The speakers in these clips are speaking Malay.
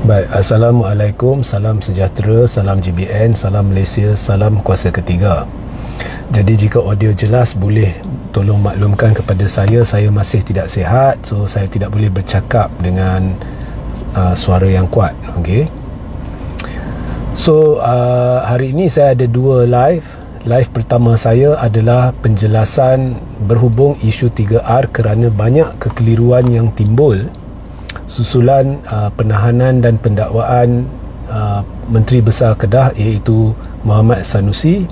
Baik, Assalamualaikum, salam sejahtera, salam GBN, salam Malaysia, salam kuasa ketiga. Jadi jika audio jelas, boleh tolong maklumkan kepada saya masih tidak sihat, so saya tidak boleh bercakap dengan suara yang kuat. Okey. So hari ini saya ada dua live. Live pertama saya adalah penjelasan berhubung isu 3R kerana banyak kekeliruan yang timbul susulan penahanan dan pendakwaan Menteri Besar Kedah iaitu Muhammad Sanusi.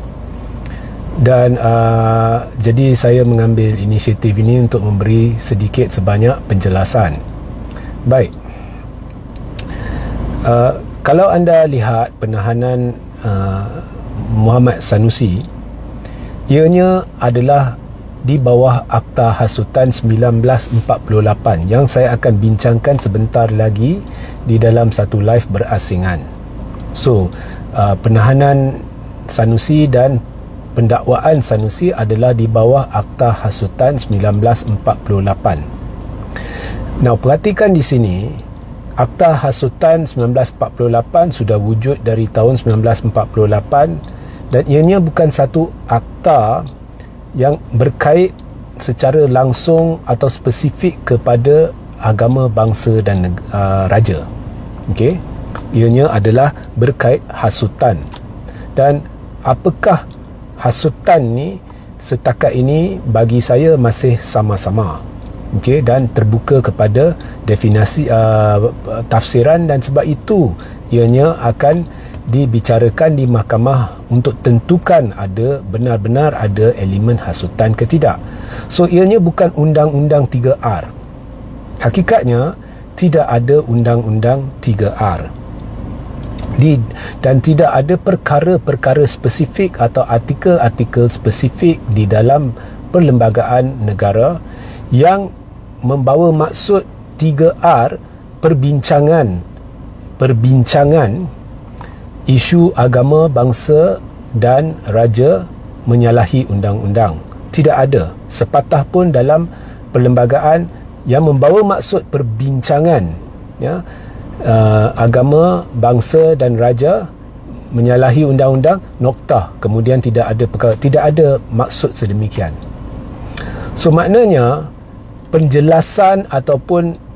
Dan jadi saya mengambil inisiatif ini untuk memberi sedikit sebanyak penjelasan. Baik, kalau anda lihat penahanan Muhammad Sanusi, ianya adalah di bawah Akta Hasutan 1948 yang saya akan bincangkan sebentar lagi di dalam satu live berasingan. So, penahanan Sanusi dan pendakwaan Sanusi adalah di bawah Akta Hasutan 1948. Now, perhatikan di sini, Akta Hasutan 1948 sudah wujud dari tahun 1948 dan ianya bukan satu akta yang berkait secara langsung atau spesifik kepada agama, bangsa dan raja. Okey, ianya adalah berkait hasutan. Dan apakah hasutan ni setakat ini bagi saya masih sama-sama. Okey, dan terbuka kepada definisi tafsiran, dan sebab itu ianya akan dibicarakan di mahkamah untuk tentukan ada benar-benar ada elemen hasutan ke tidak. So ianya bukan undang-undang 3R. Hakikatnya tidak ada undang-undang 3R. Dan tidak ada perkara-perkara spesifik atau artikel-artikel spesifik di dalam perlembagaan negara yang membawa maksud 3R, perbincangan isu agama, bangsa dan raja menyalahi undang-undang. Tidak ada sepatah pun dalam perlembagaan yang membawa maksud perbincangan agama, bangsa dan raja menyalahi undang-undang, noktah. Kemudian tidak ada maksud sedemikian. So maknanya penjelasan ataupun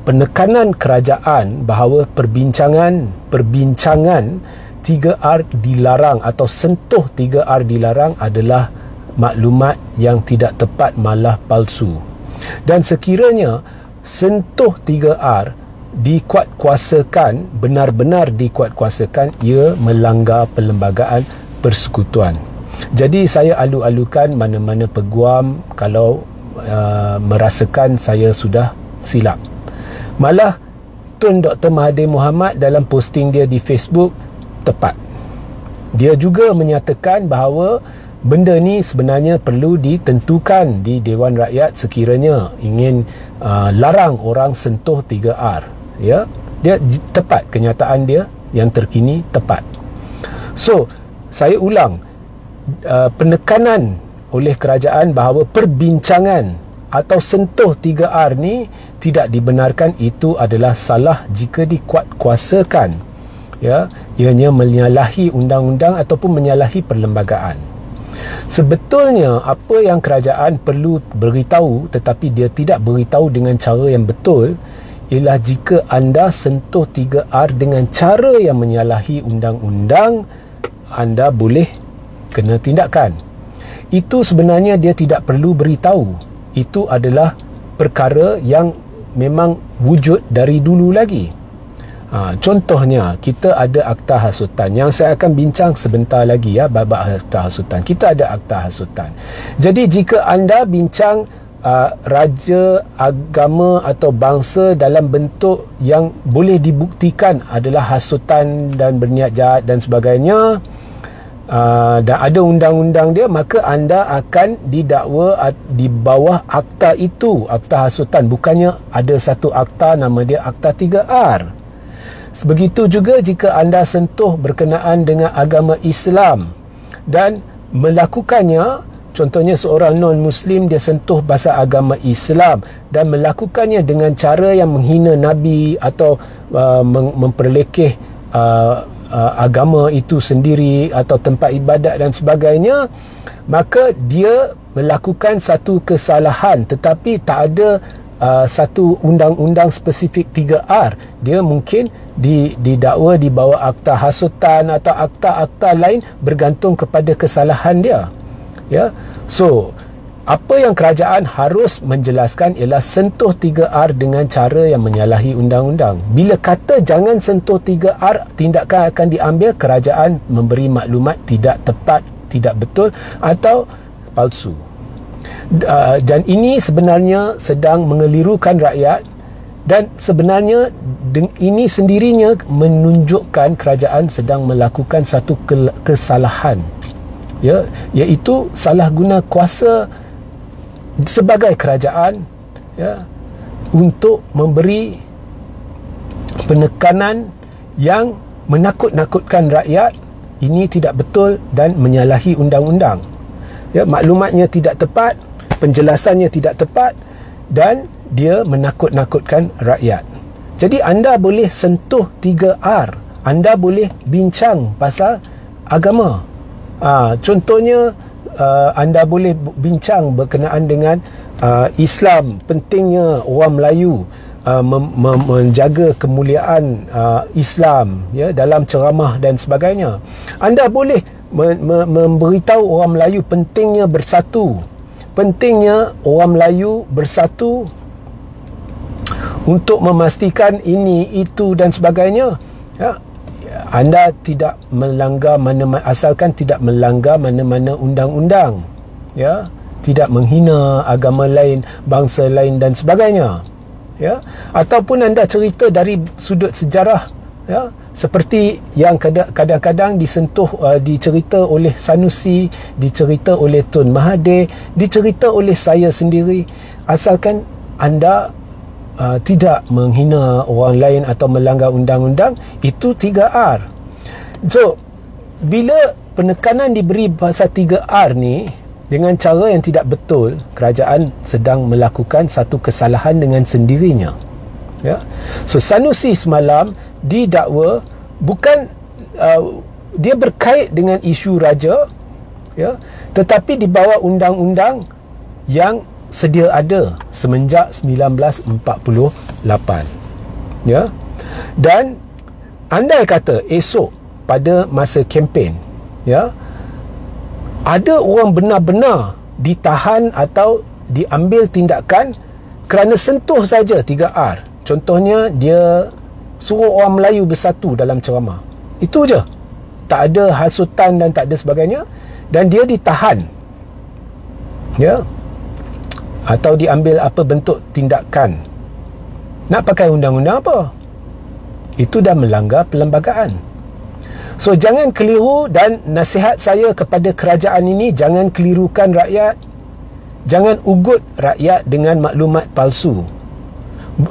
penekanan kerajaan bahawa perbincangan 3R dilarang atau sentuh 3R dilarang adalah maklumat yang tidak tepat, malah palsu. Dan sekiranya sentuh 3R dikuatkuasakan, benar-benar dikuatkuasakan, ia melanggar perlembagaan persekutuan. Jadi saya alu-alukan mana-mana peguam kalau merasakan saya sudah silap. Malah Tun Dr. Mahathir Mohamad dalam posting dia di Facebook tepat. Dia juga menyatakan bahawa benda ni sebenarnya perlu ditentukan di Dewan Rakyat sekiranya ingin larang orang sentuh 3R. Ya, dia tepat, kenyataan dia yang terkini tepat. So, saya ulang, penekanan oleh kerajaan bahawa perbincangan atau sentuh 3R ni tidak dibenarkan, itu adalah salah jika dikuatkuasakan. Ya, ianya menyalahi undang-undang ataupun menyalahi perlembagaan. Sebetulnya apa yang kerajaan perlu beritahu tetapi dia tidak beritahu dengan cara yang betul ialah jika anda sentuh 3R dengan cara yang menyalahi undang-undang, anda boleh kena tindakan. Itu sebenarnya dia tidak perlu beritahu. Itu adalah perkara yang memang wujud dari dulu lagi. Contohnya, kita ada Akta Hasutan yang saya akan bincang sebentar lagi bab Akta Hasutan. Kita ada Akta Hasutan. Jadi jika anda bincang raja, agama atau bangsa dalam bentuk yang boleh dibuktikan adalah hasutan dan berniat jahat dan sebagainya, dan ada undang-undang dia, maka anda akan didakwa di bawah akta itu, Akta Hasutan. Bukannya ada satu akta nama dia Akta 3R. Begitu juga jika anda sentuh berkenaan dengan agama Islam dan melakukannya, Contohnya seorang non-Muslim, dia sentuh pasal agama Islam dan melakukannya dengan cara yang menghina Nabi atau memperlekeh agama itu sendiri atau tempat ibadat dan sebagainya, maka dia melakukan satu kesalahan, tetapi tak ada satu undang-undang spesifik 3R. Dia mungkin didakwa di bawah akta hasutan atau akta-akta lain bergantung kepada kesalahan dia. Ya. So, apa yang kerajaan harus menjelaskan ialah sentuh 3R dengan cara yang menyalahi undang-undang. Bila kata jangan sentuh 3R, tindakan akan diambil, kerajaan memberi maklumat tidak tepat, tidak betul atau palsu. Dan ini sebenarnya sedang mengelirukan rakyat, dan sebenarnya ini sendirinya menunjukkan kerajaan sedang melakukan satu kesalahan, ya, iaitu salah guna kuasa sebagai kerajaan, ya, untuk memberi penekanan yang menakut-nakutkan rakyat. Ini tidak betul dan menyalahi undang-undang. Ya, maklumatnya tidak tepat, penjelasannya tidak tepat, dan dia menakut-nakutkan rakyat. Jadi anda boleh sentuh 3R, anda boleh bincang pasal agama. Contohnya, anda boleh bincang berkenaan dengan Islam, pentingnya orang Melayu menjaga kemuliaan Islam, ya, dalam ceramah dan sebagainya. Anda boleh memberitahu orang Melayu pentingnya bersatu, pentingnya orang Melayu bersatu untuk memastikan ini, itu dan sebagainya. Ya, anda tidak melanggar asalkan tidak melanggar mana-mana undang-undang, ya, tidak menghina agama lain, bangsa lain dan sebagainya, ya. Ataupun anda cerita dari sudut sejarah, ya, seperti yang kadang-kadang disentuh, dicerita oleh Sanusi, dicerita oleh Tun Mahathir, dicerita oleh saya sendiri, asalkan anda tidak menghina orang lain atau melanggar undang-undang, itu 3R. So, bila penekanan diberi pasal 3R ni dengan cara yang tidak betul, kerajaan sedang melakukan satu kesalahan dengan sendirinya. Ya. So, Sanusi semalam didakwa bukan dia berkait dengan isu raja, ya, tetapi di bawah undang-undang yang sedia ada semenjak 1948, ya. Dan andai kata esok pada masa kempen, ya, ada orang benar-benar ditahan atau diambil tindakan kerana sentuh saja 3R, contohnya dia suruh orang Melayu bersatu dalam ceramah, itu je, tak ada hasutan dan tak ada sebagainya, dan dia ditahan, ya, atau diambil apa bentuk tindakan, nak pakai undang-undang apa? Itu dah melanggar perlembagaan. So, jangan keliru, dan nasihat saya kepada kerajaan ini, jangan kelirukan rakyat, jangan ugut rakyat dengan maklumat palsu.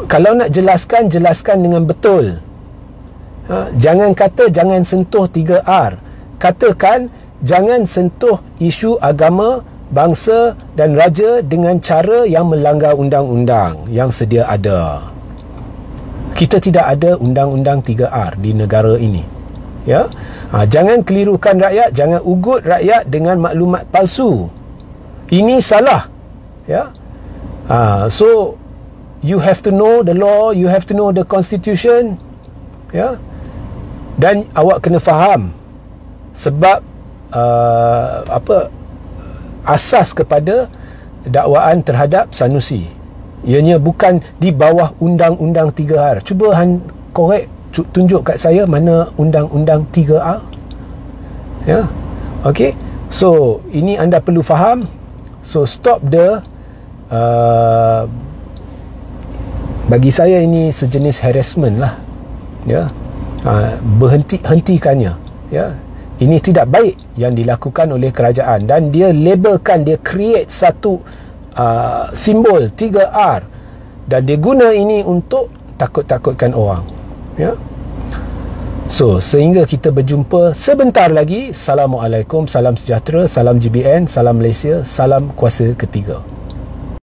Kalau nak jelaskan, jelaskan dengan betul. Jangan kata jangan sentuh 3R, katakan jangan sentuh isu agama, bangsa dan raja dengan cara yang melanggar undang-undang yang sedia ada. Kita tidak ada undang-undang 3R di negara ini, ya. Jangan kelirukan rakyat, jangan ugut rakyat dengan maklumat palsu. Ini salah, ya. So you have to know the law, you have to know the constitution, ya. Dan awak kena faham sebab asas kepada dakwaan terhadap Sanusi, ianya bukan di bawah undang-undang 3R. Cuba korek, tunjuk kat saya mana undang-undang 3R, ya. Okey, so ini anda perlu faham. So stop bagi saya ini sejenis harassment lah, ya. Hentikannya, ya. Ini tidak baik yang dilakukan oleh kerajaan, dan dia labelkan, dia create satu simbol 3R, dan dia guna ini untuk takut-takutkan orang, ya. So, sehingga kita berjumpa sebentar lagi. Assalamualaikum, salam sejahtera, salam GBN, salam Malaysia, salam kuasa ketiga.